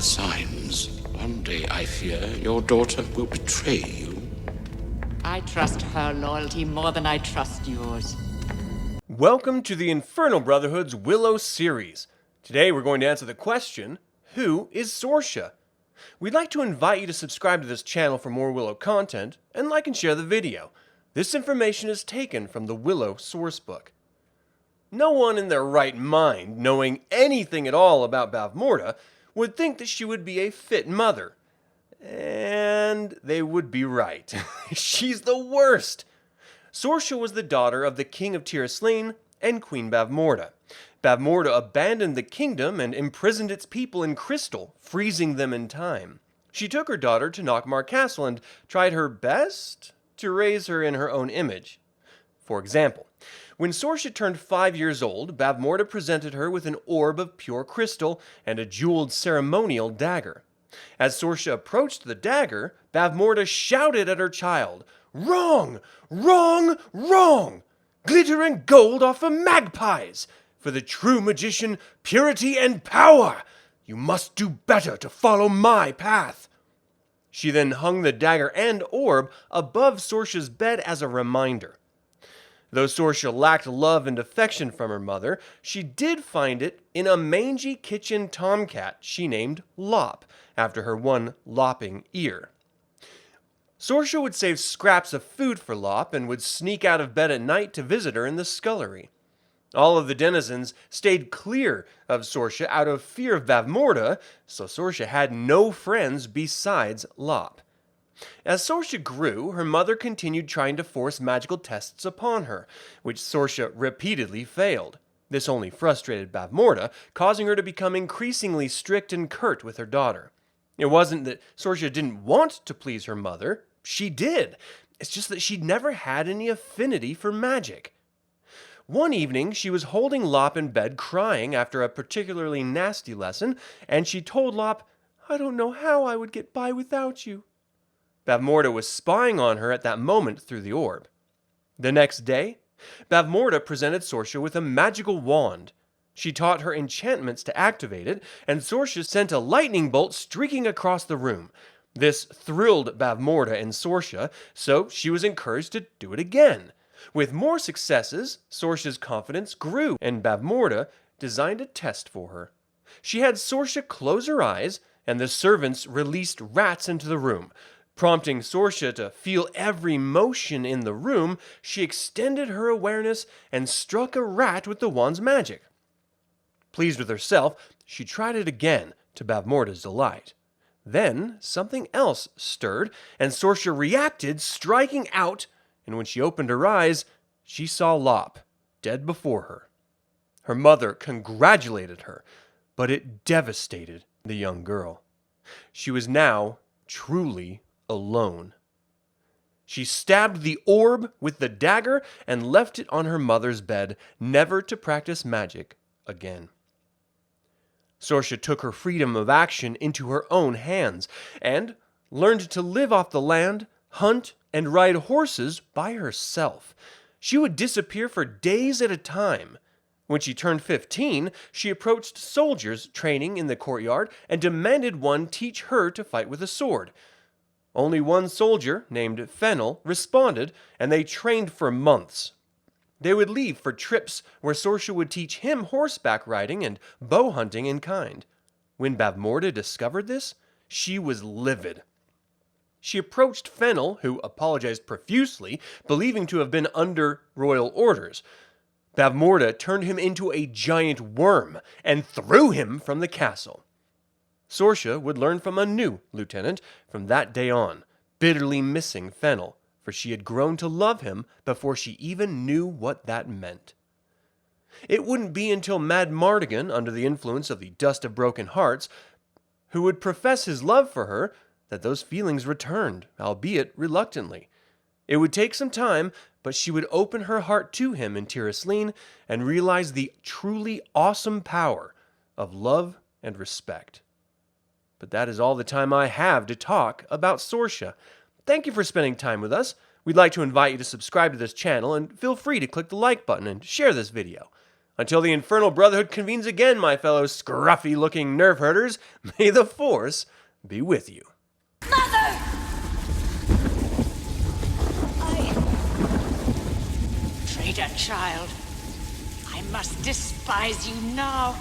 the signs. One day, I fear, your daughter will betray you. I trust her loyalty more than I trust yours. Welcome to the Infernal Brotherhood's Willow series. Today we're going to answer the question, who is Sorsha? We'd like to invite you to subscribe to this channel for more Willow content, and like and share the video. This information is taken from the Willow sourcebook. No one in their right mind, knowing anything at all about Bavmorda, would think that she would be a fit mother. And they would be right. She's the worst! Sorsha was the daughter of the king of Asleen and Queen Bavmorda. Bavmorda abandoned the kingdom and imprisoned its people in crystal, freezing them in time. She took her daughter to Nockmaar Castle and tried her best to raise her in her own image. For example, when Sorsha turned 5 years old, Bavmorda presented her with an orb of pure crystal and a jeweled ceremonial dagger. As Sorsha approached the dagger, Bavmorda shouted at her child, "Wrong! Wrong! Wrong! Glitter and gold are for magpies! For the true magician, purity and power! You must do better to follow my path!" She then hung the dagger and orb above Sorsha's bed as a reminder. Though Sorsha lacked love and affection from her mother, she did find it in a mangy kitchen tomcat she named Lop, after her one lopping ear. Sorsha would save scraps of food for Lop and would sneak out of bed at night to visit her in the scullery. All of the denizens stayed clear of Sorsha out of fear of Bavmorda, so Sorsha had no friends besides Lop. As Sorsha grew, her mother continued trying to force magical tests upon her, which Sorsha repeatedly failed. This only frustrated Bavmorda, causing her to become increasingly strict and curt with her daughter. It wasn't that Sorsha didn't want to please her mother. She did. It's just that she'd never had any affinity for magic. One evening, she was holding Lop in bed crying after a particularly nasty lesson, and she told Lop, "I don't know how I would get by without you." Bavmorda was spying on her at that moment through the orb. The next day, Bavmorda presented Sorsha with a magical wand. She taught her enchantments to activate it, and Sorsha sent a lightning bolt streaking across the room. This thrilled Bavmorda and Sorsha, so she was encouraged to do it again. With more successes, Sorsha's confidence grew, and Bavmorda designed a test for her. She had Sorsha close her eyes, and the servants released rats into the room. Prompting Sorsha to feel every motion in the room, she extended her awareness and struck a rat with the wand's magic. Pleased with herself, she tried it again, to Bavmorda's delight. Then something else stirred, and Sorsha reacted, striking out, and when she opened her eyes, she saw Lop, dead before her. Her mother congratulated her, but it devastated the young girl. She was now truly alone. She stabbed the orb with the dagger and left it on her mother's bed, never to practice magic again. Sorsha took her freedom of action into her own hands and learned to live off the land, hunt, and ride horses by herself. She would disappear for days at a time. When she turned 15, she approached soldiers training in the courtyard and demanded one teach her to fight with a sword. Only one soldier, named Fennel, responded, and they trained for months. They would leave for trips where Sorsha would teach him horseback riding and bow hunting in kind. When Bavmorda discovered this, she was livid. She approached Fennel, who apologized profusely, believing to have been under royal orders. Bavmorda turned him into a giant worm and threw him from the castle. Sorsha would learn from a new lieutenant from that day on, bitterly missing Fennel, for she had grown to love him before she even knew what that meant. It wouldn't be until Mad Mardigan, under the influence of the Dust of Broken Hearts, who would profess his love for her, that those feelings returned, albeit reluctantly. It would take some time, but she would open her heart to him in Asleen and realize the truly awesome power of love and respect. But that is all the time I have to talk about Sorsha. Thank you for spending time with us. We'd like to invite you to subscribe to this channel and feel free to click the like button and share this video. Until the Infernal Brotherhood convenes again, my fellow scruffy-looking Nerf herders, may the Force be with you. Mother! Traitor child. I must despise you now.